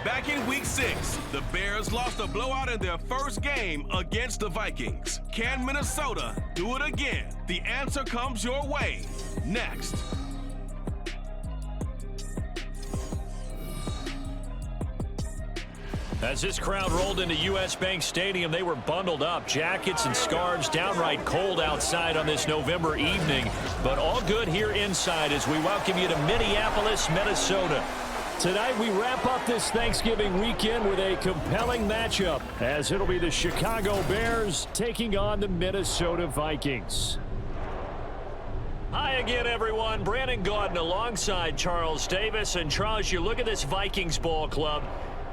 Back in Week 6, the Bears lost a blowout in their first game against the Vikings. Can Minnesota do it again? The answer comes your way next. As this crowd rolled into U.S. Bank Stadium, they were bundled up, jackets and scarves, downright cold outside on this November evening. But all good here inside as we welcome you to Minneapolis, Minnesota. Tonight we wrap up this Thanksgiving weekend with a compelling matchup, as it'll be the Chicago Bears taking on the Minnesota Vikings. Hi again, everyone. Brandon Gaudin alongside Charles Davis. And Charles, you look at this Vikings ball club.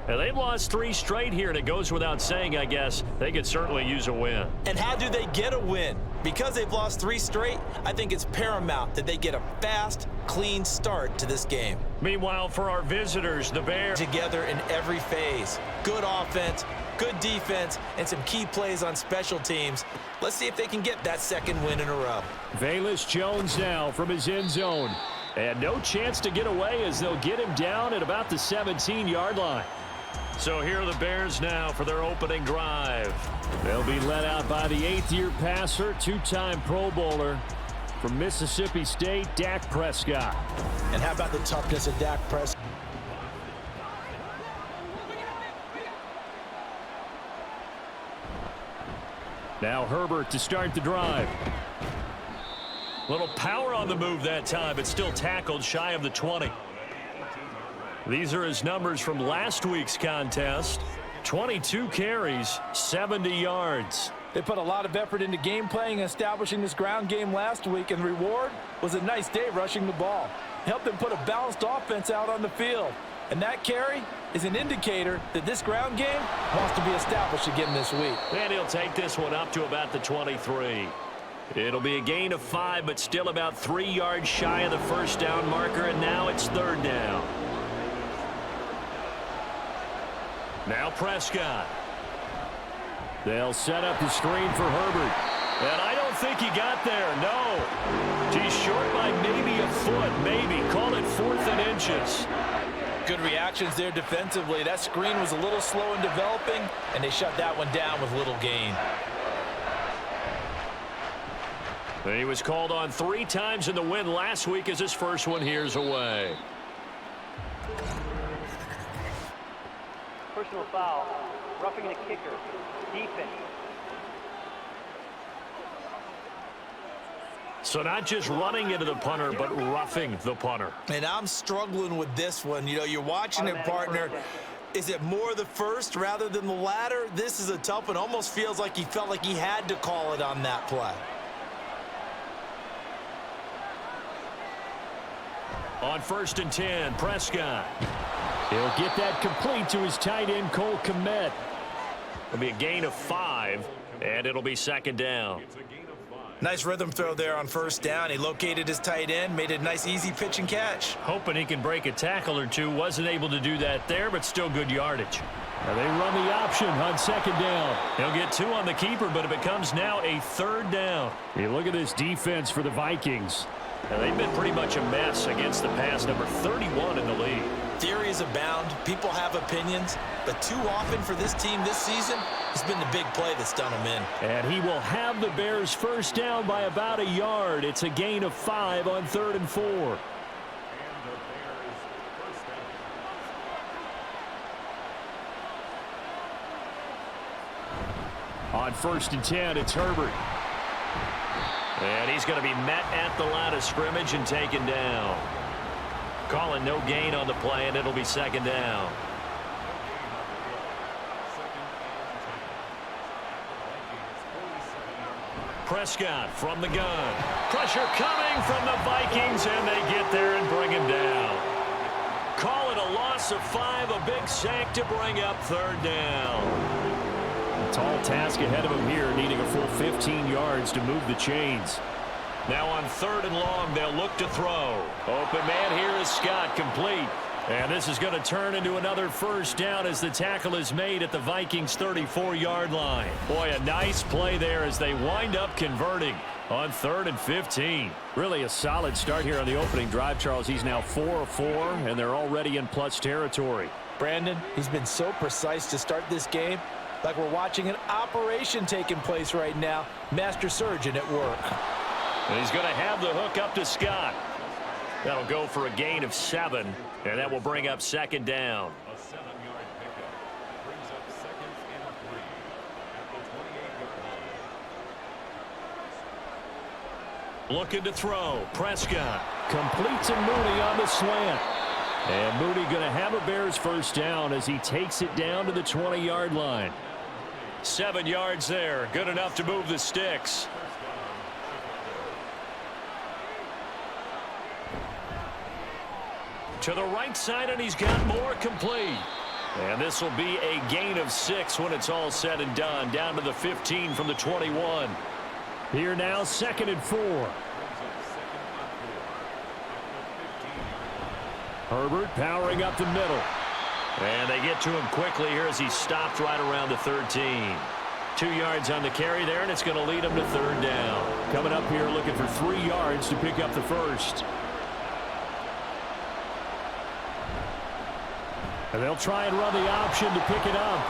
And they've lost 3 straight here, and it goes without saying, I guess, they could certainly use a win. And how do they get a win? Because they've lost 3 straight, I think it's paramount that they get a fast, clean start to this game. Meanwhile, for our visitors, the Bears together in every phase. Good offense, good defense, and some key plays on special teams. Let's see if they can get that second win in a row. Velus Jones now from his end zone. And no chance to get away as they'll get him down at about the 17-yard line. So here are the Bears now for their opening drive. They'll be led out by the 8th-year passer, 2-time Pro Bowler from Mississippi State, Dak Prescott. And how about the toughness of Dak Prescott? Now Herbert to start the drive. Little power on the move that time, but still tackled shy of the 20. These are his numbers from last week's contest. 22 carries, 70 yards. They put a lot of effort into game playing and establishing this ground game last week, and the reward was a nice day rushing the ball. Helped them put a balanced offense out on the field. And that carry is an indicator that this ground game wants to be established again this week. And he'll take this one up to about the 23. It'll be a gain of 5, but still about 3 yards shy of the first down marker, and now it's 3rd down. Now Prescott. They'll set up the screen for Herbert. And I don't think he got there, no. He's short by maybe a foot, maybe. Call it 4th and inches. Good reactions there defensively. That screen was a little slow in developing, and they shut that one down with little gain. He was called on 3 times in the win last week as his first one here's away. Personal foul, roughing the kicker, defense. So not just running into the punter, but roughing the punter. And I'm struggling with this one. You know, you're watching it, partner. Is it more the first rather than the latter? This is a tough one. Almost feels like he felt like he had to call it on that play. On 1st and 10, Prescott. He'll get that complete to his tight end, Cole Kmet. It'll be a gain of 5, and it'll be 2nd down. Nice rhythm throw there on 1st down. He located his tight end, made it a nice, easy pitch and catch. Hoping he can break a tackle or two. Wasn't able to do that there, but still good yardage. Now they run the option on 2nd down. He'll get 2 on the keeper, but it becomes now a 3rd down. You look at this defense for the Vikings. Now, they've been pretty much a mess against the pass, number 31 in the league. Theories abound. People have opinions. But too often for this team this season, it's been the big play that's done them in. And he will have the Bears 1st down by about a yard. It's a gain of 5 on 3rd and 4. On 1st and 10, it's Herbert. And he's going to be met at the line of scrimmage and taken down. Calling no gain on the play, and it'll be 2nd down. Prescott from the gun. Pressure coming from the Vikings, and they get there and bring him down. Call it a loss of 5, a big sack to bring up 3rd down. Tall task ahead of him here, needing a full 15 yards to move the chains. Now on 3rd and long, they'll look to throw. Open man here is Scott, complete. And this is going to turn into another first down as the tackle is made at the Vikings 34-yard line. Boy, a nice play there as they wind up converting on 3rd and 15. Really a solid start here on the opening drive, Charles. He's now 4 of 4, and they're already in plus territory. Brandon, he's been so precise to start this game, like we're watching an operation taking place right now. Master surgeon at work. And he's going to have the hook up to Scott. That'll go for a gain of 7, and that will bring up 2nd down. A 7-yard pickup brings up 2nd and 3 at the 28-yard line. Looking to throw. Prescott completes a Mooney on the slant. And Mooney going to have a Bears first down as he takes it down to the 20-yard line. 7 yards there. Good enough to move the sticks. To the right side, and he's got more complete. And this will be a gain of 6 when it's all said and done. Down to the 15 from the 21. Here now, 2nd and 4. Herbert powering up the middle. And they get to him quickly here as he stopped right around the 13. 2 yards on the carry there, and it's going to lead him to 3rd down. Coming up here looking for 3 yards to pick up the first. And they'll try and run the option to pick it up.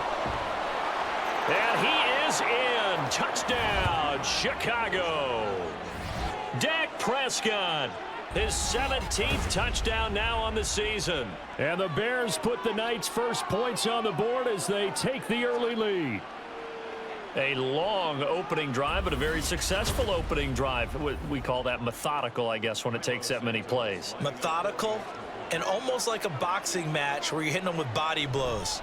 And he is in. Touchdown, Chicago. Dak Prescott. His 17th touchdown now on the season. And the Bears put the Knights' first points on the board as they take the early lead. A long opening drive, but a very successful opening drive. We call that methodical, I guess, when it takes that many plays. Methodical and almost like a boxing match where you're hitting them with body blows.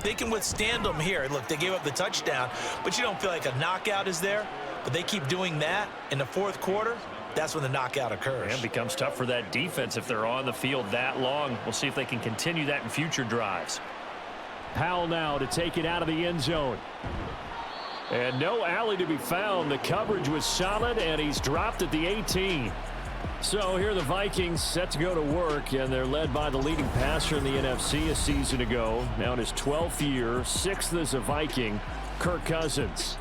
They can withstand them here. Look, they gave up the touchdown, but you don't feel like a knockout is there. But they keep doing that in the 4th quarter. That's when the knockout occurs. And it becomes tough for that defense if they're on the field that long. We'll see if they can continue that in future drives. Powell now to take it out of the end zone. And no alley to be found. The coverage was solid, and he's dropped at the 18. So here the Vikings set to go to work, and they're led by the leading passer in the NFC a season ago. Now in his 12th year, 6th as a Viking, Kirk Cousins.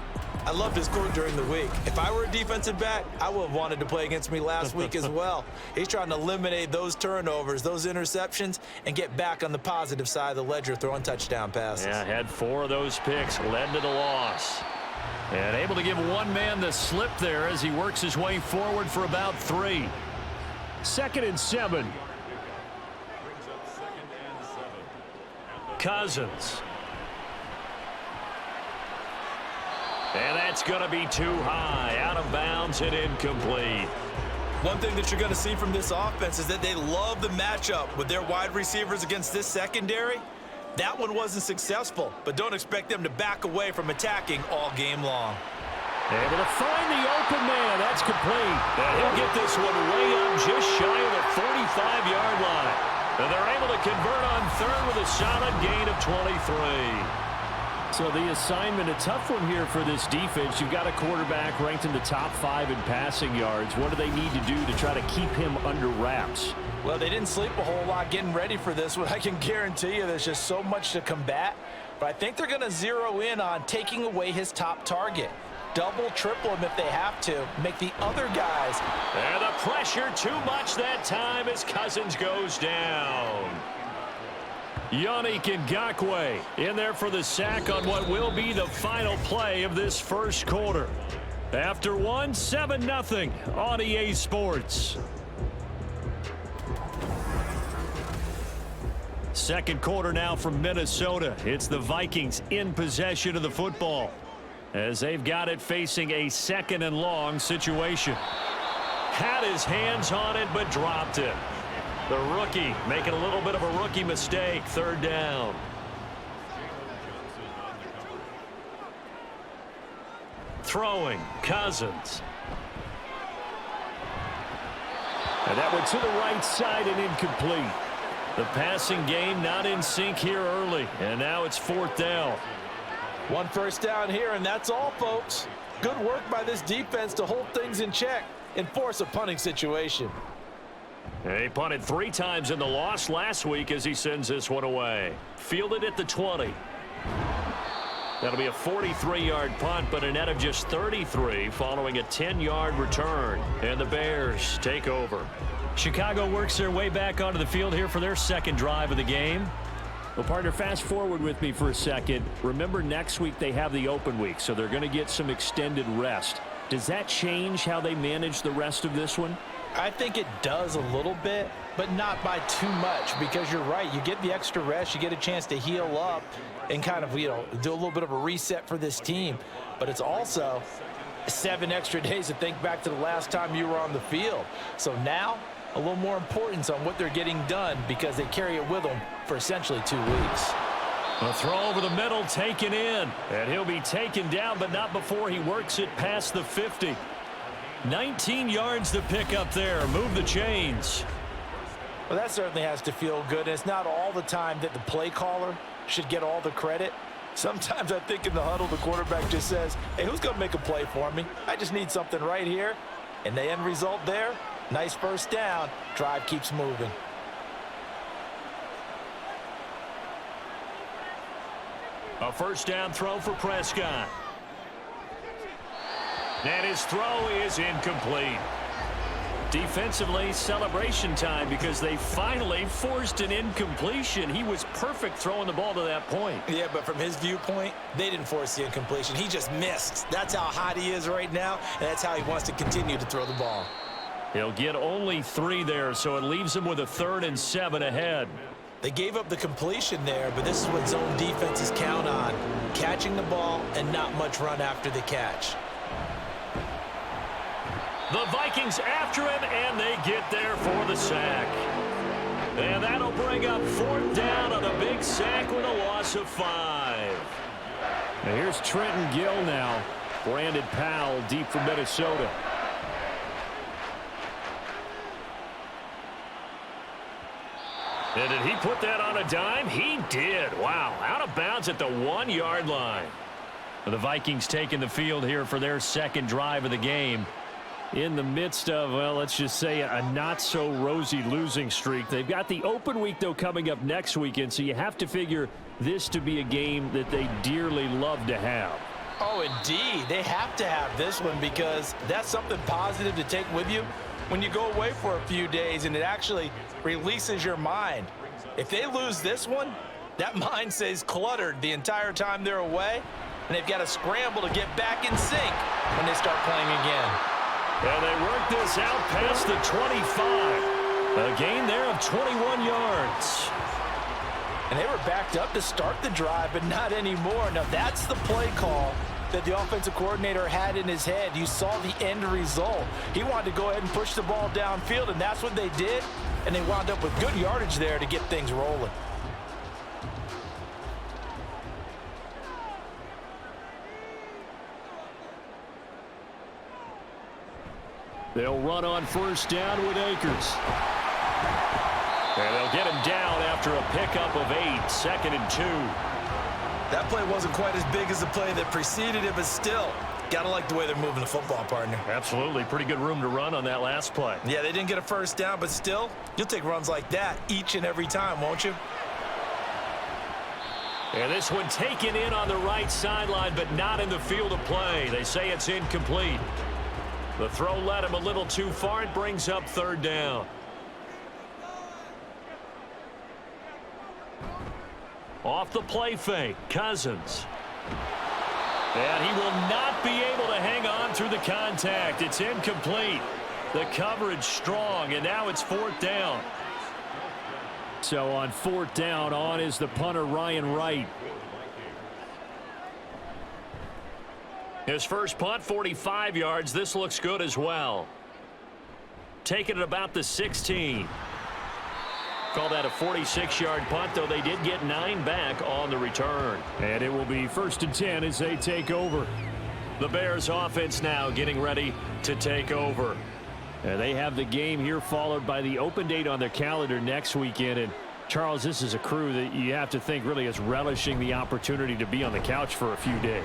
I loved his quote during the week. If I were a defensive back, I would have wanted to play against me last week as well. He's trying to eliminate those turnovers, those interceptions, and get back on the positive side of the ledger throwing touchdown passes. Yeah, had 4 of those picks, led to the loss. And able to give one man the slip there as he works his way forward for about 3. 2nd and 7. Cousins. And that's going to be too high. Out of bounds and incomplete. One thing that you're going to see from this offense is that they love the matchup with their wide receivers against this secondary. That one wasn't successful, but don't expect them to back away from attacking all game long. Able to find the open man. That's complete. And he'll get this one way up just shy of the 45-yard line. And they're able to convert on 3rd with a solid gain of 23. So the assignment, a tough one here for this defense. You've got a quarterback ranked in the top 5 in passing yards. What do they need to do to try to keep him under wraps? Well, they didn't sleep a whole lot getting ready for this one. I can guarantee you there's just so much to combat. But I think they're going to zero in on taking away his top target. Double, triple him if they have to. Make the other guys. And the pressure too much that time as Cousins goes down. Yannick Ngakoue in there for the sack on what will be the final play of this first quarter. After 7-0 on EA Sports. Second quarter now from Minnesota. It's the Vikings in possession of the football as they've got it facing a 2nd and long situation. Had his hands on it but dropped it. The rookie making a little bit of a rookie mistake. 3rd down. Throwing, Cousins. And that one to the right side and incomplete. The passing game not in sync here early. And now it's 4th down. 1 first down here, and that's all, folks. Good work by this defense to hold things in check and force a punting situation. He punted 3 times in the loss last week as he sends this one away. Fielded at the 20. That'll be a 43-yard punt, but a net of just 33 following a 10-yard return. And the Bears take over. Chicago works their way back onto the field here for their second drive of the game. Well, partner, fast forward with me for a second. Remember, next week they have the open week, so they're going to get some extended rest. Does that change how they manage the rest of this one? I think it does a little bit, but not by too much, because you're right. You get the extra rest, you get a chance to heal up and kind of, do a little bit of a reset for this team. But it's also 7 extra days to think back to the last time you were on the field. So now, a little more importance on what they're getting done because they carry it with them for essentially 2 weeks. A throw over the middle, taken in. And he'll be taken down, but not before he works it past the 50. 19 yards to pick up there. Move the chains. Well, that certainly has to feel good. And it's not all the time that the play caller should get all the credit. Sometimes I think in the huddle, the quarterback just says, hey, who's going to make a play for me? I just need something right here. And the end result there, nice first down. Drive keeps moving. A first down throw for Prescott. And his throw is incomplete. Defensively, celebration time because they finally forced an incompletion. He was perfect throwing the ball to that point. Yeah, but from his viewpoint, they didn't force the incompletion. He just missed. That's how hot he is right now, and that's how he wants to continue to throw the ball. He'll get only 3 there, so it leaves him with a 3rd and 7 ahead. They gave up the completion there, but this is what zone defenses count on. Catching the ball and not much run after the catch. The Vikings after him, and they get there for the sack. And that'll bring up 4th down on a big sack with a loss of 5. Now here's Trenton Gill now. Brandon Powell deep from Minnesota. And did he put that on a dime? He did. Wow, out of bounds at the 1-yard line. The Vikings taking the field here for their second drive of the game. In the midst of, well, let's just say a not-so-rosy losing streak. They've got the open week, though, coming up next weekend, so you have to figure this to be a game that they dearly love to have. Oh, indeed. They have to have this one because that's something positive to take with you when you go away for a few days, and it actually releases your mind. If they lose this one, that mind stays cluttered the entire time they're away, and they've got to scramble to get back in sync when they start playing again. And they work this out past the 25. A gain there of 21 yards. And they were backed up to start the drive, but not anymore. Now, that's the play call that the offensive coordinator had in his head. You saw the end result. He wanted to go ahead and push the ball downfield, and that's what they did. And they wound up with good yardage there to get things rolling. They'll run on first down with Akers. And they'll get him down after a pickup of 8, 2nd and 2. That play wasn't quite as big as the play that preceded it, but still, got to like the way they're moving the football, partner. Absolutely. Pretty good room to run on that last play. Yeah, they didn't get a first down, but still, you'll take runs like that each and every time, won't you? And this one taken in on the right sideline, but not in the field of play. They say it's incomplete. The throw led him a little too far. It brings up 3rd down. Off the play fake, Cousins. And he will not be able to hang on through the contact. It's incomplete. The coverage strong, and now it's 4th down. So on 4th down, on is the punter, Ryan Wright. His first punt, 45 yards. This looks good as well. Taking it about the 16. Call that a 46-yard punt, though they did get 9 back on the return. And it will be 1st and 10 as they take over. The Bears offense now getting ready to take over. And they have the game here followed by the open date on their calendar next weekend. And Charles, this is a crew that you have to think really is relishing the opportunity to be on the couch for a few days.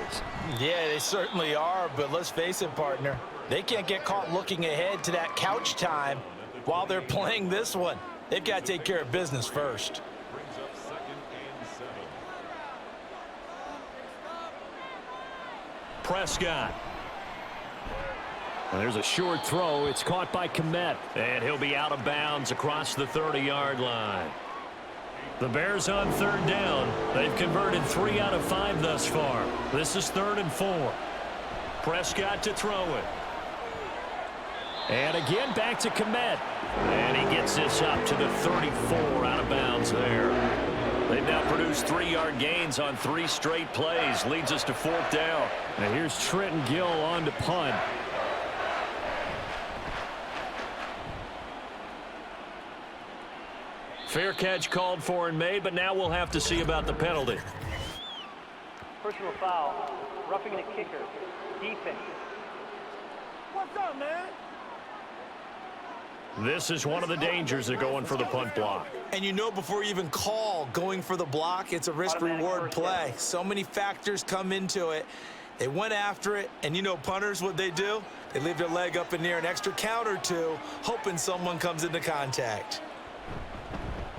Yeah, they certainly are, but let's face it, partner. They can't get caught looking ahead to that couch time while they're playing this one. They've got to take care of business first. Brings up 2nd and 7. Prescott. Well, there's a short throw. It's caught by Kmet. And he'll be out of bounds across the 30-yard line. The Bears on 3rd down. They've converted 3 out of 5 thus far. This is 3rd and 4. Prescott to throw it. And again back to Kmet. And he gets this up to the 34, out of bounds there. They've now produced 3-yard gains on 3 straight plays. Leads us to 4th down. And here's Trenton Gill on to punt. Fair catch called for and made, but now we'll have to see about the penalty. Personal foul. Roughing the kicker. Defense. What's up, man? This is one of the dangers of going for the punt block. And you know before you even call going for the block, it's a risk-reward play. So many factors come into it. They went after it, and you know punters, what they do? They leave their leg up in the air an extra count or two, hoping someone comes into contact.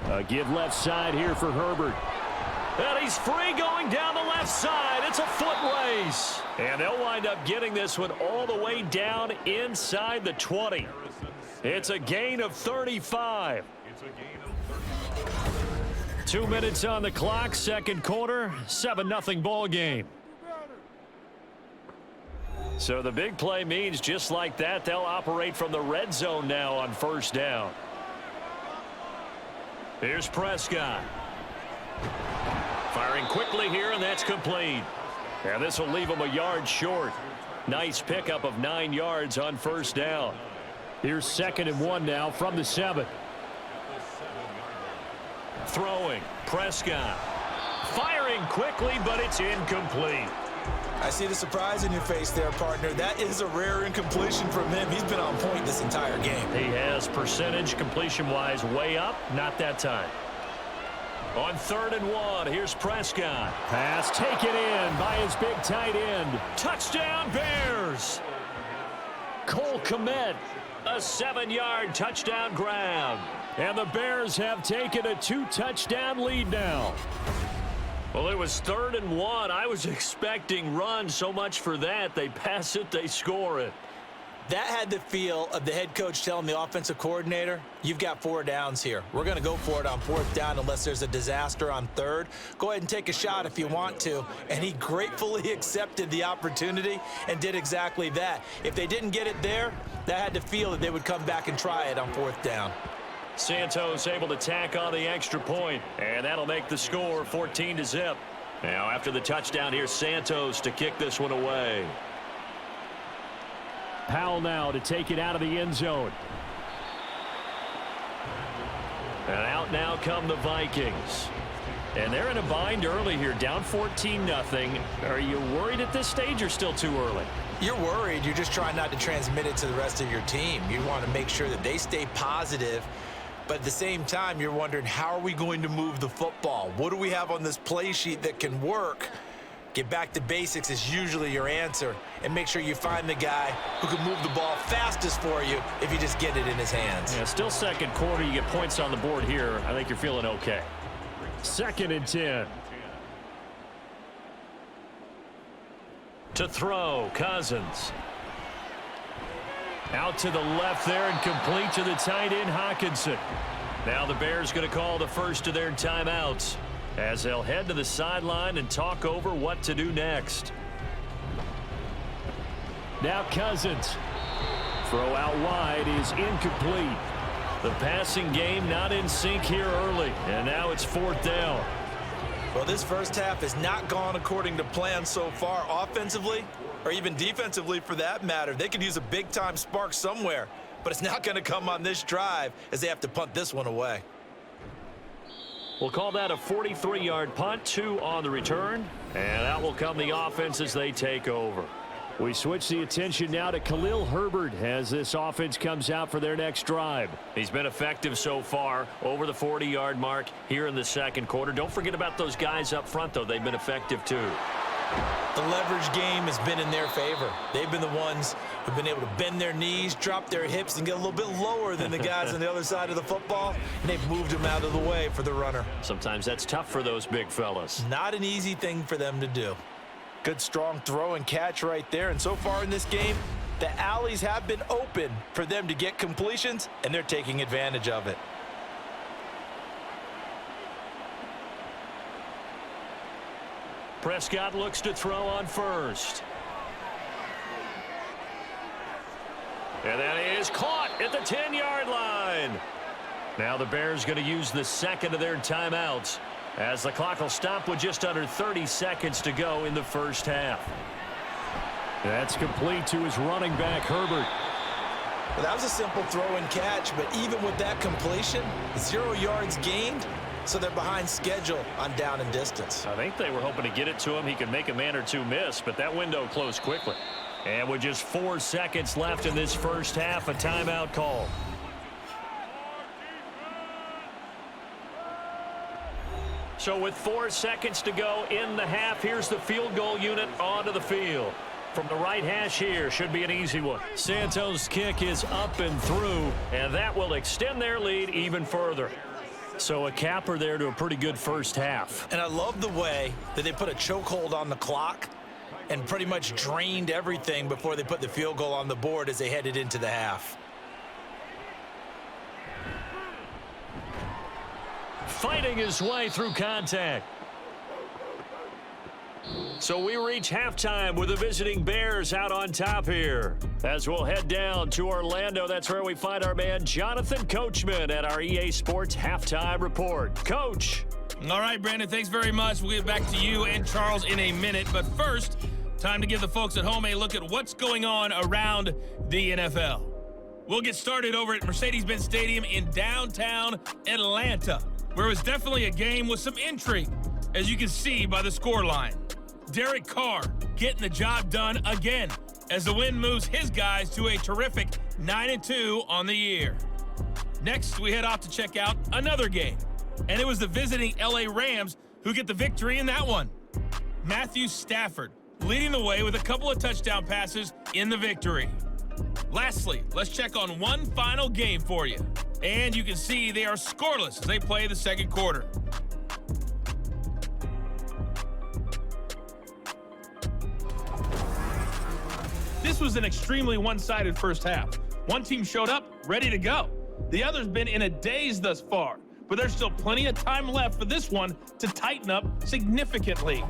A give left side here for Herbert. And he's free going down the left side. It's a foot race. And they'll wind up getting this one all the way down inside the 20. It's a gain of 35. It's a gain of 35. 2 minutes on the clock, 2nd quarter, 7-0 ball game. So the big play means just like that, they'll operate from the red zone now on 1st down. Here's Prescott. Firing quickly here, and that's complete. And this will leave him a yard short. Nice pickup of 9 yards on 1st down. Here's 2nd and 1 now from the 7. Throwing, Prescott. Firing quickly, but it's incomplete. I see the surprise in your face there, partner. That is a rare incompletion from him. He's been on point this entire game. He has percentage completion-wise way up, not that time. On 3rd and 1, here's Prescott. Pass taken in by his big tight end. Touchdown, Bears! Cole Kmet, a 7-yard touchdown grab. And the Bears have taken a 2-touchdown lead now. Well, it was 3rd and 1. I was expecting run, so much for that. They pass it, they score it. That had the feel of the head coach telling the offensive coordinator, you've got 4 downs here. We're going to go for it on 4th down unless there's a disaster on 3rd. Go ahead and take a shot if you want to. And he gratefully accepted the opportunity and did exactly that. If they didn't get it there, that had to feel that they would come back and try it on 4th down. Santos able to tack on the extra point, and that'll make the score 14-0. Now, after the touchdown, here's Santos to kick this one away. Powell now to take it out of the end zone. And out now come the Vikings. And they're in a bind early here, down 14-0. Are you worried at this stage or still too early? You're worried. You're just trying not to transmit it to the rest of your team. You want to make sure that they stay positive. But at the same time, you're wondering, how are we going to move the football? What do we have on this play sheet that can work? Get back to basics is usually your answer. And make sure you find the guy who can move the ball fastest for you if you just get it in his hands. Yeah, still 2nd quarter. You get points on the board here. I think you're feeling okay. 2nd and 10. To throw, Cousins. Out to the left there and complete to the tight end, Hockenson. Now the Bears going to call the first of their timeouts as they'll head to the sideline and talk over what to do next. Now Cousins. Throw out wide is incomplete. The passing game not in sync here early, and now it's 4th down. Well, this first half has not gone according to plan so far offensively, or even defensively for that matter. They could use a big-time spark somewhere, but it's not going to come on this drive as they have to punt this one away. We'll call that a 43-yard punt, 2 on the return, and out will come the offense as they take over. We switch the attention now to Khalil Herbert as this offense comes out for their next drive. He's been effective so far, over the 40-yard mark here in the 2nd quarter. Don't forget about those guys up front, though. They've been effective, too. The leverage game has been in their favor. They've been the ones who've been able to bend their knees, drop their hips, and get a little bit lower than the guys on the other side of the football, and they've moved them out of the way for the runner. Sometimes that's tough for those big fellas. Not an easy thing for them to do. Good, strong throw and catch right there, and so far in this game, the alleys have been open for them to get completions, and they're taking advantage of it. Prescott looks to throw on first. And that is caught at the 10-yard line. Now the Bears going to use the second of their timeouts as the clock will stop with just under 30 seconds to go in the first half. That's complete to his running back, Herbert. Well, that was a simple throw and catch, but even with that completion, 0 yards gained, so they're behind schedule on down and distance. I think they were hoping to get it to him. He could make a man or two miss, but that window closed quickly. And with just 4 seconds left in this first half, a timeout call. So with 4 seconds to go in the half, here's the field goal unit onto the field. From the right hash here, should be an easy one. Santos' kick is up and through, and that will extend their lead even further. So a capper there to a pretty good first half. And I love the way that they put a chokehold on the clock and pretty much drained everything before they put the field goal on the board as they headed into the half. Fighting his way through contact. So we reach halftime with the visiting Bears out on top here. As we'll head down to Orlando, that's where we find our man Jonathan Coachman at our EA Sports Halftime Report. Coach. All right, Brandon, thanks very much. We'll get back to you and Charles in a minute. But first, time to give the folks at home a look at what's going on around the NFL. We'll get started over at Mercedes-Benz Stadium in downtown Atlanta, where it was definitely a game with some intrigue, as you can see by the scoreline. Derek Carr getting the job done again as the win moves his guys to a terrific 9-2 on the year. Next, we head off to check out another game, and it was the visiting LA Rams who get the victory in that one. Matthew Stafford leading the way with a couple of touchdown passes in the victory. Lastly, let's check on one final game for you, and you can see they are scoreless as they play the second quarter. This was an extremely one-sided first half. One team showed up, ready to go. The other's been in a daze thus far, but there's still plenty of time left for this one to tighten up significantly.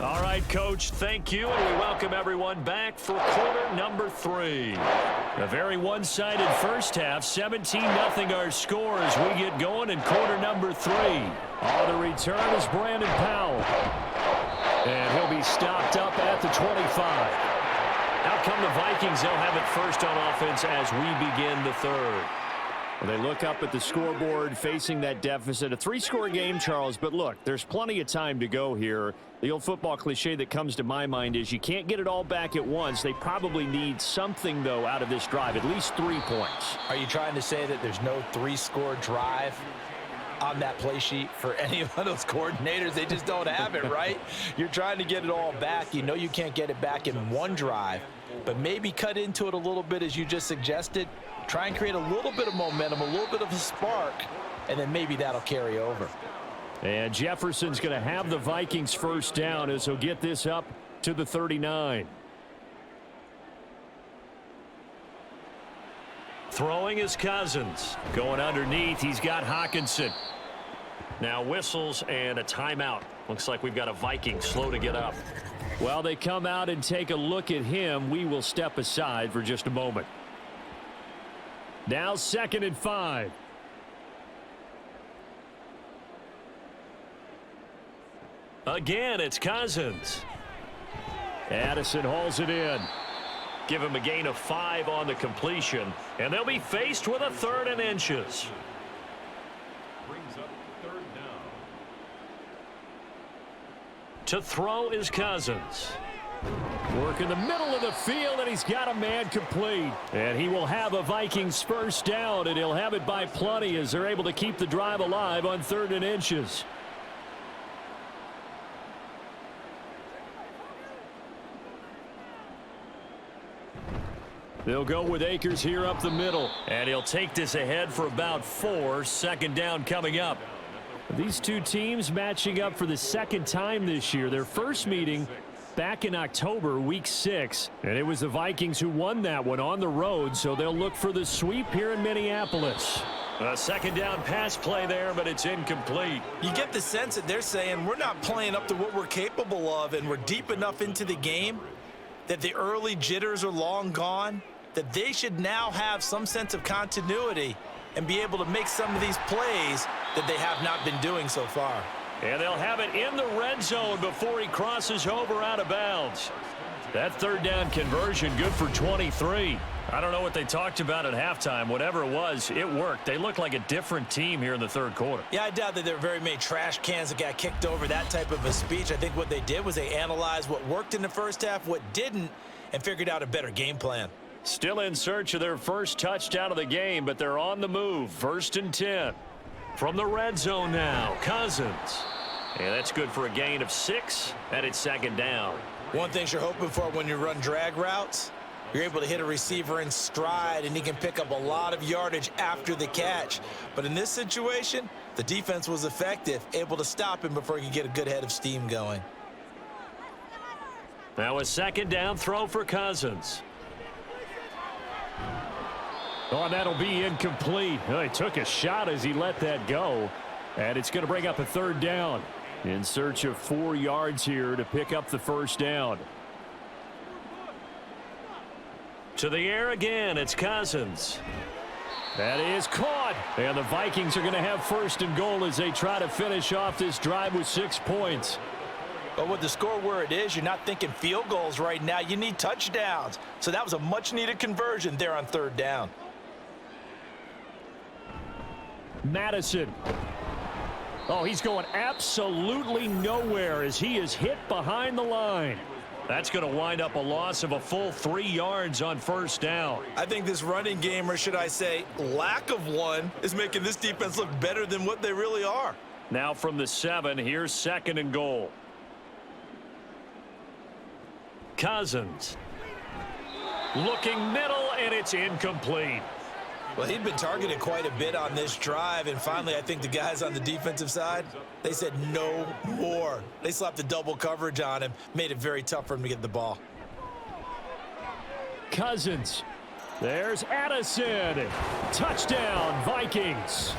All right, Coach, thank you, and we welcome everyone back for quarter number 3. A very one-sided first half, 17-0 our score as we get going in quarter number 3. On the return is Brandon Powell, and he'll be stopped up at the 25. Out come the Vikings. They'll have it first on offense as we begin the third. Well, they look up at the scoreboard facing that deficit. A 3-score game, Charles, but look, there's plenty of time to go here. The old football cliche that comes to my mind is you can't get it all back at once. They probably need something, though, out of this drive, at least 3 points. Are you trying to say that there's no 3-score drive on that play sheet for any of those coordinators? They just don't have it, right? You're trying to get it all back. You know you can't get it back in one drive, but maybe cut into it a little bit as you just suggested. Try and create a little bit of momentum, a little bit of a spark, and then maybe that'll carry over. And Jefferson's going to have the Vikings first down as he'll get this up to the 39. Throwing is Cousins. Going underneath, he's got Hockenson. Now whistles and a timeout. Looks like we've got a Viking slow to get up. While they come out and take a look at him, we will step aside for just a moment. Now 2nd and 5. Again, it's Cousins. Addison hauls it in. Give him a gain of 5 on the completion, and they'll be faced with a 3rd and inches. Brings up 3rd down. To throw is Cousins. Work in the middle of the field, and he's got a man complete. And he will have a Vikings first down, and he'll have it by plenty as they're able to keep the drive alive on 3rd and inches. They'll go with Akers here up the middle. And he'll take this ahead for about 4. 2nd down coming up. These two teams matching up for the 2nd time this year. Their first meeting back in October, week 6. And it was the Vikings who won that one on the road, so they'll look for the sweep here in Minneapolis. A 2nd down pass play there, but it's incomplete. You get the sense that they're saying we're not playing up to what we're capable of, and we're deep enough into the game that the early jitters are long gone, that they should now have some sense of continuity and be able to make some of these plays that they have not been doing so far. And they'll have it in the red zone before he crosses over out of bounds. That 3rd down conversion good for 23. I don't know what they talked about at halftime. Whatever it was, it worked. They look like a different team here in the 3rd quarter. Yeah, I doubt that there were very many trash cans that got kicked over, that type of a speech. I think what they did was they analyzed what worked in the first half, what didn't, and figured out a better game plan. Still in search of their first touchdown of the game, but they're on the move. 1st and 10. From the red zone now, Cousins. And that's good for a gain of 6, and it's 2nd down. One thing you're hoping for when you run drag routes, you're able to hit a receiver in stride, and he can pick up a lot of yardage after the catch. But in this situation, the defense was effective, able to stop him before he could get a good head of steam going. Now a 2nd down throw for Cousins. Oh, and that'll be incomplete. Oh, he took a shot as he let that go. And it's going to bring up a 3rd down. In search of 4 yards here to pick up the 1st down. To the air again, it's Cousins. That is caught. And the Vikings are going to have 1st and goal as they try to finish off this drive with 6 points. But with the score where it is, you're not thinking field goals right now. You need touchdowns. So that was a much-needed conversion there on 3rd down. Madison. Oh, he's going absolutely nowhere as he is hit behind the line. That's going to wind up a loss of a full 3 yards on 1st down. I think this running game, or should I say lack of one, is making this defense look better than what they really are. Now from the 7, here's 2nd and goal. Cousins. Looking middle, and it's incomplete. Well, he'd been targeted quite a bit on this drive, and finally I think the guys on the defensive side, they said no more. They slapped the double coverage on him, made it very tough for him to get the ball. Cousins. There's Addison. Touchdown, Vikings.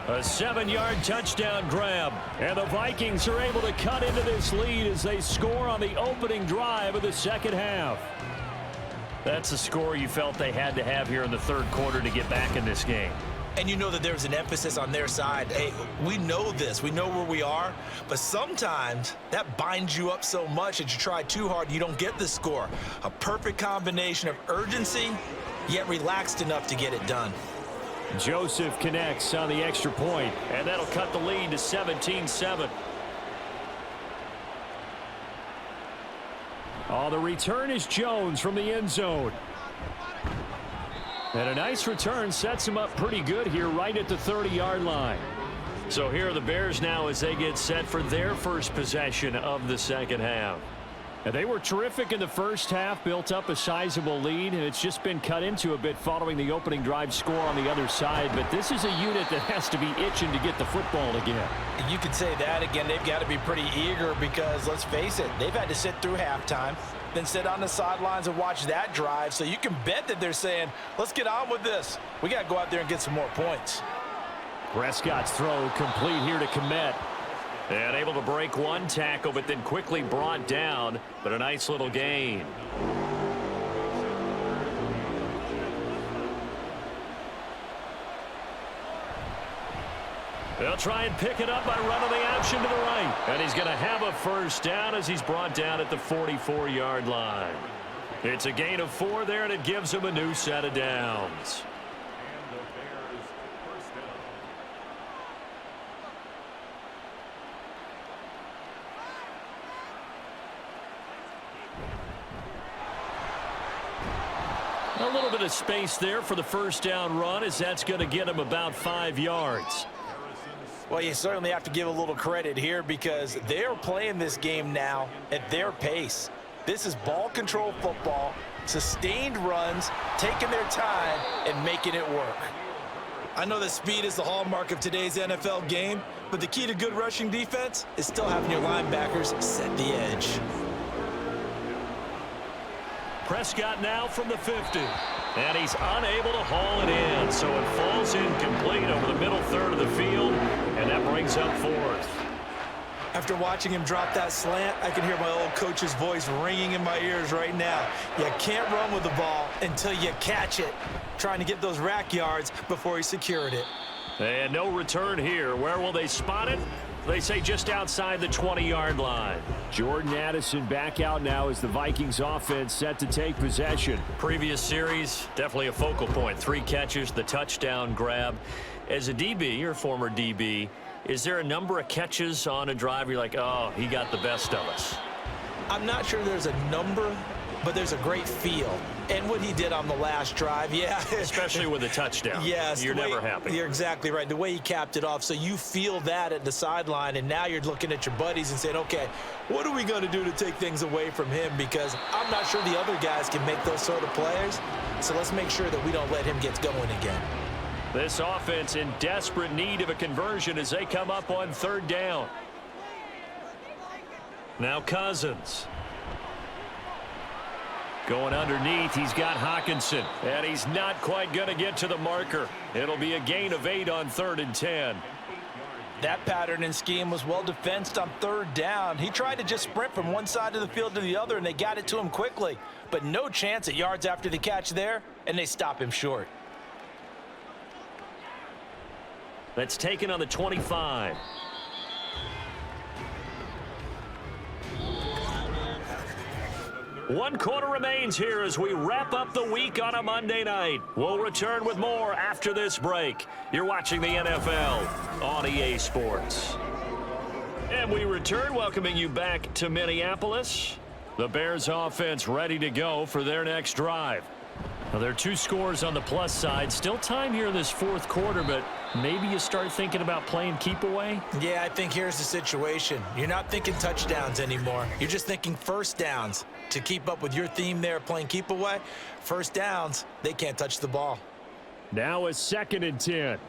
A 7-yard touchdown grab. And the Vikings are able to cut into this lead as they score on the opening drive of the 2nd half. That's the score you felt they had to have here in the 3rd quarter to get back in this game. And you know that there's an emphasis on their side. Hey, we know this. We know where we are. But sometimes that binds you up so much that you try too hard, you don't get the score. A perfect combination of urgency, yet relaxed enough to get it done. Joseph connects on the extra point. And that'll cut the lead to 17-7. Oh, the return is Jones from the end zone. And a nice return sets him up pretty good here right at the 30-yard line. So here are the Bears now as they get set for their first possession of the 2nd half. And they were terrific in the first half, built up a sizable lead, and it's just been cut into a bit following the opening drive score on the other side. But this is a unit that has to be itching to get the football again. You could say that again. They've got to be pretty eager because, let's face it, they've had to sit through halftime, then sit on the sidelines and watch that drive. So you can bet that they're saying, let's get on with this. We got to go out there and get some more points. Prescott's throw complete here to Kmet. And able to break one tackle, but then quickly brought down. But a nice little gain. They'll try and pick it up by running the option to the right. And he's going to have a 1st down as he's brought down at the 44-yard line. It's a gain of 4 there, and it gives him a new set of downs. A little bit of space there for the 1st down run as that's going to get him about 5 yards. Well, you certainly have to give a little credit here because they're playing this game now at their pace. This is ball control football. Sustained runs, taking their time, and making it work. I know that speed is the hallmark of today's NFL game, but the key to good rushing defense is still having your linebackers set the edge. Prescott now from the 50. And he's unable to haul it in, so it falls incomplete over the middle third of the field, and that brings up fourth. After watching him drop that slant, I can hear my old coach's voice ringing in my ears right now. You can't run with the ball until you catch it. Trying to get those rack yards before he secured it. And no return here. Where will they spot it? They say just outside the 20-yard line. Jordan Addison back out now as the Vikings offense set to take possession. Previous series, definitely a focal point. 3 catches, the touchdown grab. As a DB, or former DB, is there a number of catches on a drive you're like, oh, he got the best of us? I'm not sure there's a number, but there's a great feel. And what he did on the last drive, yeah. Especially with a touchdown. Yes. You're never happy. You're exactly right. The way he capped it off, so you feel that at the sideline, and now you're looking at your buddies and saying, okay, what are we going to do to take things away from him? Because I'm not sure the other guys can make those sort of plays, so let's make sure that we don't let him get going again. This offense in desperate need of a conversion as they come up on 3rd down. Now Cousins. Going underneath, he's got Hockenson, and he's not quite going to get to the marker. It'll be a gain of 8 on 3rd and 10. That pattern and scheme was well defensed on 3rd down. He tried to just sprint from one side of the field to the other, and they got it to him quickly. But no chance at yards after the catch there, and they stop him short. That's taken on the 25. One quarter remains here as we wrap up the week on a Monday night. We'll return with more after this break. You're watching the NFL on EA Sports. And we return, welcoming you back to Minneapolis. The Bears offense ready to go for their next drive. Now, there are 2 scores on the plus side. Still time here in this 4th quarter, but maybe you start thinking about playing keep away? Yeah, I think here's the situation. You're not thinking touchdowns anymore. You're just thinking first downs. To keep up with your theme there, playing keep away, first downs, they can't touch the ball. Now a 2nd and 10.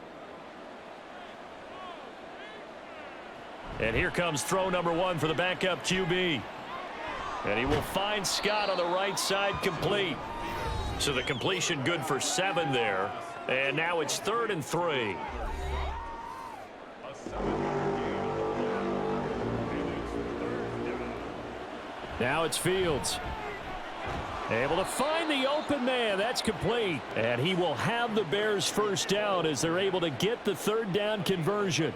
And here comes throw number 1 for the backup QB. And he will find Scott on the right side, complete. So the completion good for 7 there. And now it's 3rd and 3. Now it's Fields. Able to find the open man. That's complete. And he will have the Bears first down as they're able to get the 3rd down conversion.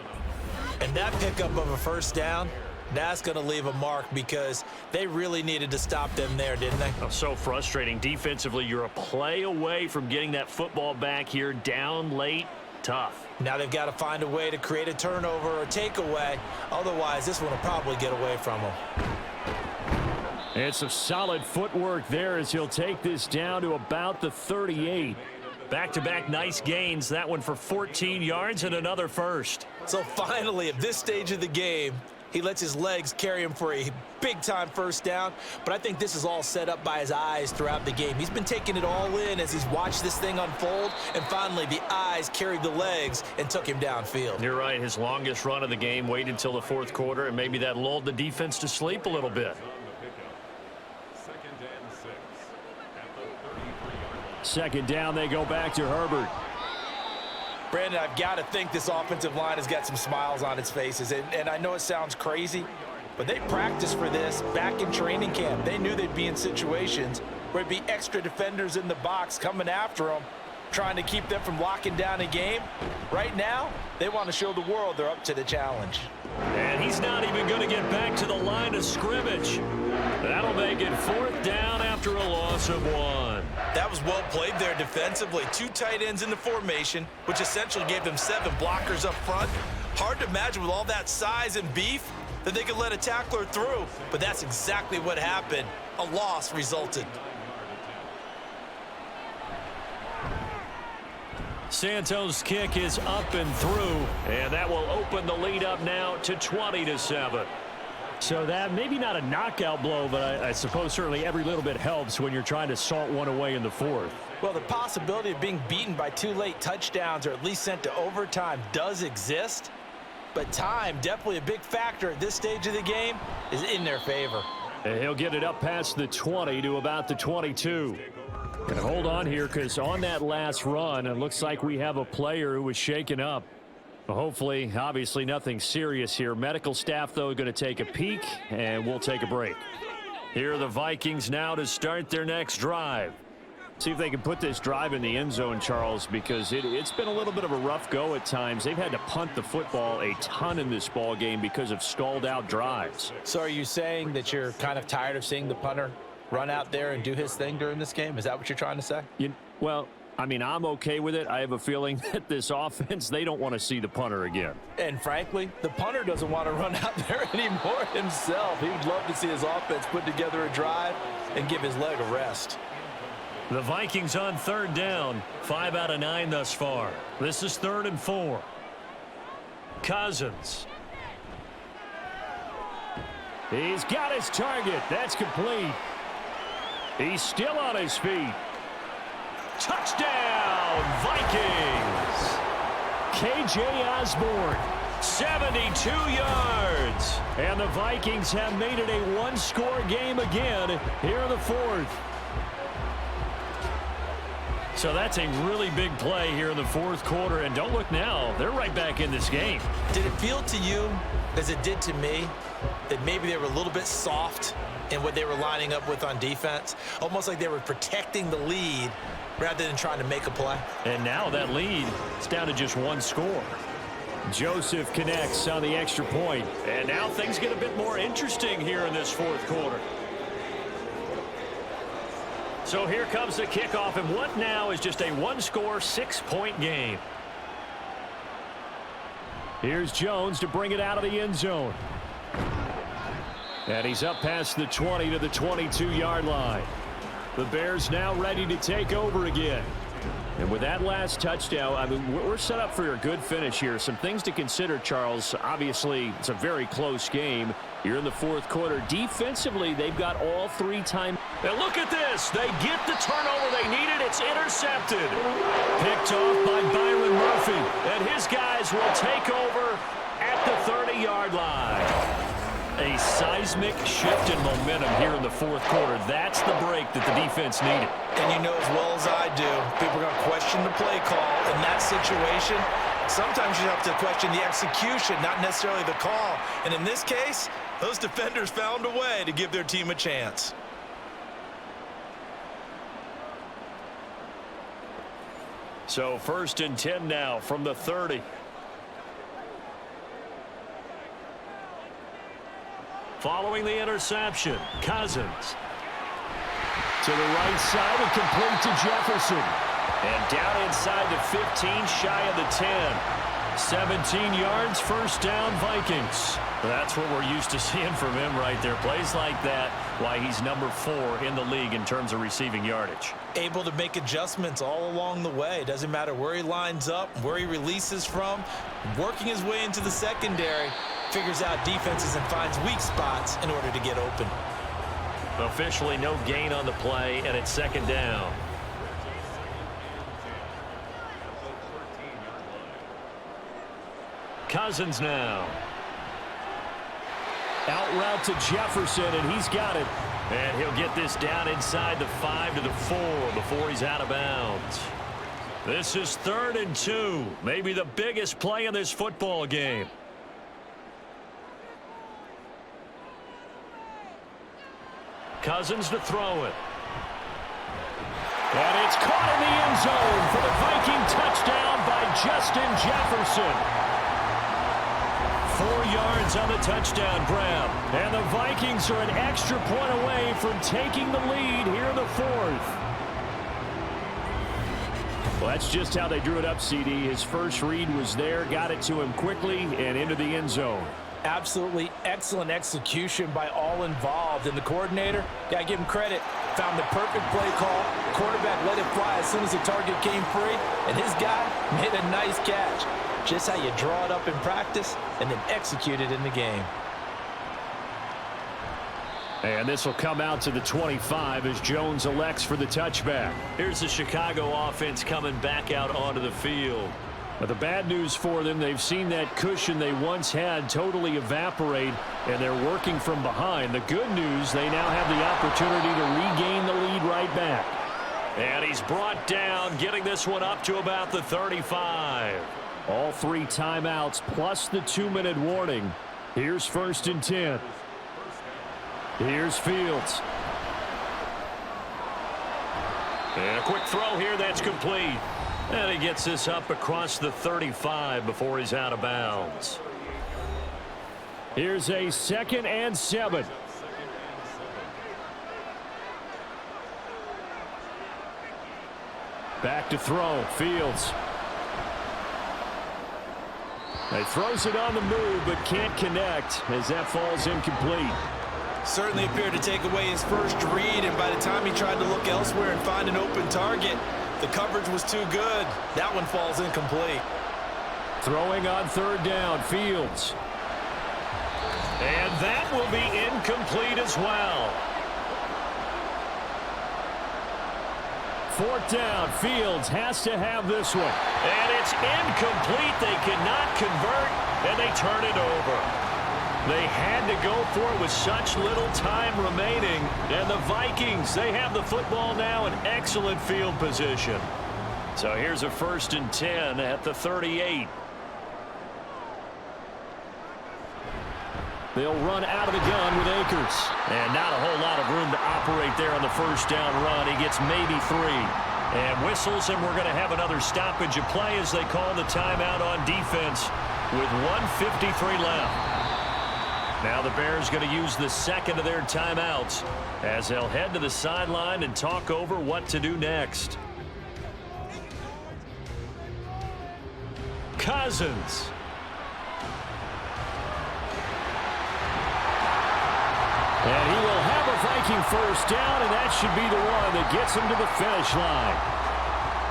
And that pickup of a first down, that's going to leave a mark because they really needed to stop them there, didn't they? Oh, so frustrating. Defensively, you're a play away from getting that football back here, down late. Tough. Now they've got to find a way to create a turnover or takeaway. Otherwise, this one will probably get away from them. And some solid footwork there as he'll take this down to about the 38. Back-to-back nice gains. That one for 14 yards and another first. So finally, at this stage of the game, he lets his legs carry him for a big-time first down. But I think this is all set up by his eyes throughout the game. He's been taking it all in as he's watched this thing unfold. And finally, the eyes carried the legs and took him downfield. You're right. His longest run of the game waited until the 4th quarter, and maybe that lulled the defense to sleep a little bit. 2nd down, they go back to Herbert. Brandon, I've got to think this offensive line has got some smiles on its faces. And I know it sounds crazy, but they practiced for this back in training camp. They knew they'd be in situations where there'd be extra defenders in the box coming after them, trying to keep them from locking down a game. Right now, they want to show the world they're up to the challenge. And he's not even going to get back to the line of scrimmage. That'll make it 4th down after a loss of 1. That was well played there defensively. 2 tight ends in the formation, which essentially gave them 7 blockers up front. Hard to imagine with all that size and beef that they could let a tackler through, but that's exactly what happened. A loss resulted. Santos' kick is up and through, and that will open the lead up now to 20-7. So that maybe not a knockout blow, but I suppose certainly every little bit helps when you're trying to salt one away in the fourth. Well, the possibility of being beaten by 2 late touchdowns or at least sent to overtime does exist. But time, definitely a big factor at this stage of the game, is in their favor. And he'll get it up past the 20 to about the 22. And hold on here, because on that last run, it looks like we have a player who was shaken up. Well, hopefully, obviously nothing serious here. Medical staff, though, going to take a peek, and we'll take a break. Here are the Vikings now to start their next drive. See if they can put this drive in the end zone, Charles, because it's been a little bit of a rough go at times. They've had to punt the football a ton in this ball game because of stalled out drives. So are you saying that you're kind of tired of seeing the punter run out there and do his thing during this game? Is that what you're trying to say? Well, I mean, I'm okay with it. I have a feeling that this offense, they don't want to see the punter again. And frankly, the punter doesn't want to run out there anymore himself. He would love to see his offense put together a drive and give his leg a rest. The Vikings on third down, 5 out of 9 thus far. This is 3rd and 4. Cousins. He's got his target. That's complete. He's still on his feet. Touchdown, Vikings. KJ Osborne, 72 yards. And the Vikings have made it a one-score game again here in the fourth. So that's a really big play here in the fourth quarter. And don't look now, they're right back in this game. Did it feel to you, as it did to me, that maybe they were a little bit soft in what they were lining up with on defense? Almost like they were protecting the lead rather than trying to make a play. And now that lead is down to just one score. Joseph connects on the extra point. And now things get a bit more interesting here in this fourth quarter. So here comes the kickoff, and what now is just a one-score, 6-point game. Here's Jones to bring it out of the end zone. And he's up past the 20 to the 22-yard line. The Bears now ready to take over again. And with that last touchdown, I mean, we're set up for a good finish here. Some things to consider, Charles. Obviously, it's a very close game. You're in the fourth quarter. Defensively, they've got all 3 times. And look at this. They get the turnover they needed. It's intercepted. Picked off by Byron Murphy. And his guys will take over at the 30-yard line. A seismic shift in momentum here in the fourth quarter. That's the break that the defense needed. And you know as well as I do, people are going to question the play call in that situation. Sometimes you have to question the execution, not necessarily the call. And in this case, those defenders found a way to give their team a chance. So 1st and 10 now from the 30. Following the interception, Cousins. To the right side and complete to Jefferson. And down inside the 15, shy of the 10. 17 yards, first down, Vikings. That's what we're used to seeing from him right there. Plays like that, why he's number 4 in the league in terms of receiving yardage. Able to make adjustments all along the way. Doesn't matter where he lines up, where he releases from. Working his way into the secondary. Figures out defenses and finds weak spots in order to get open. Officially no gain on the play, and it's 2nd down. Cousins now. Out route to Jefferson, and he's got it. And he'll get this down inside the 5 to the 4 before he's out of bounds. This is 3rd and 2. Maybe the biggest play in this football game. Cousins to throw it. And it's caught in the end zone for the Viking touchdown by Justin Jefferson. 4 yards on the touchdown grab. And the Vikings are an extra point away from taking the lead here in the fourth. Well, that's just how they drew it up, CD. His first read was there, got it to him quickly, and into the end zone. Absolutely excellent execution by all involved. And the coordinator, got to give him credit, found the perfect play call. Quarterback let it fly as soon as the target came free. And his guy made a nice catch. Just how you draw it up in practice and then execute it in the game. And this will come out to the 25 as Jones elects for the touchback. Here's the Chicago offense coming back out onto the field. But the bad news for them, they've seen that cushion they once had totally evaporate, and they're working from behind. The good news, they now have the opportunity to regain the lead right back. And he's brought down, getting this one up to about the 35. All 3 timeouts plus the 2-minute warning. Here's 1st and 10. Here's Fields. And a quick throw here that's complete. And he gets this up across the 35 before he's out of bounds. Here's a 2nd and 7. Back to throw. Fields. He throws it on the move but can't connect as that falls incomplete. Certainly appeared to take away his first read, and by the time he tried to look elsewhere and find an open target, the coverage was too good. That one falls incomplete. Throwing on 3rd down, Fields. And that will be incomplete as well. 4th down, Fields has to have this one. And it's incomplete. They cannot convert, and they turn it over. They had to go for it with such little time remaining. And the Vikings, they have the football now in excellent field position. So here's a 1st and 10 at the 38. They'll run out of the gun with Akers. And not a whole lot of room to operate there on the 1st down run. He gets maybe 3. And whistles, and we're going to have another stoppage of play as they call the timeout on defense with 1:53 left. Now the Bears going to use the 2nd of their timeouts as they'll head to the sideline and talk over what to do next. Cousins. And he will have a Viking 1st down, and that should be the one that gets him to the finish line.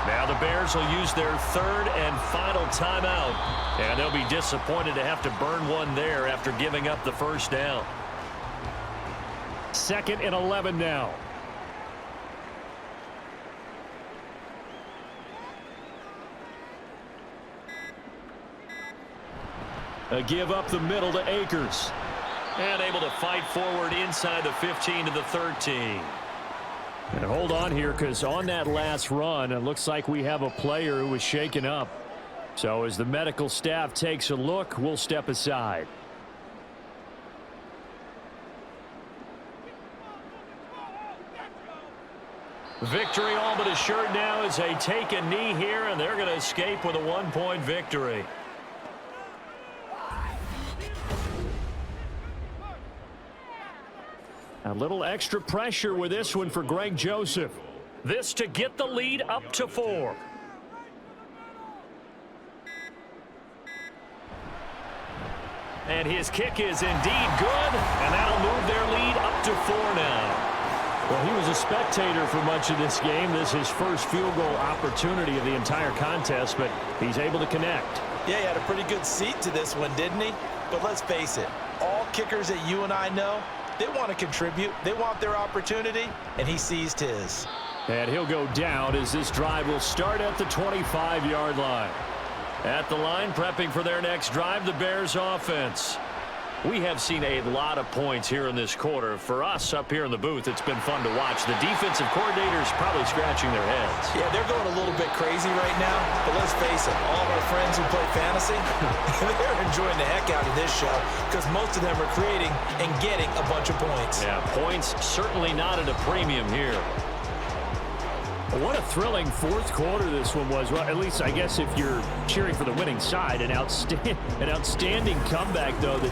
Now the Bears will use their 3rd and final timeout, and they'll be disappointed to have to burn one there after giving up the 1st down. 2nd and 11 now. A give up the middle to Akers. And able to fight forward inside the 15 to the 13. And hold on here, because on that last run, it looks like we have a player who was shaken up. So as the medical staff takes a look, we'll step aside. Victory all but assured now as they take a knee here, and they're going to escape with a 1-point victory. A little extra pressure with this one for Greg Joseph. This to get the lead up to 4. And his kick is indeed good, and that'll move their lead up to 4 now. Well, he was a spectator for much of this game. This is his first field goal opportunity of the entire contest, but he's able to connect. Yeah, he had a pretty good seat to this one, didn't he? But let's face it, all kickers that you and I know, they want to contribute. They want their opportunity, and he seized his. And he'll go down as this drive will start at the 25-yard line. At the line, prepping for their next drive, the Bears offense. We have seen a lot of points here in this quarter. For us up here in the booth, it's been fun to watch. The defensive coordinators probably scratching their heads. Yeah, they're going a little bit crazy right now, but let's face it, all of our friends who play fantasy, they're enjoying the heck out of this show because most of them are creating and getting a bunch of points. Yeah, points certainly not at a premium here. What a thrilling 4th quarter this one was. Well, at least I guess if you're cheering for the winning side, an outstanding comeback, though, that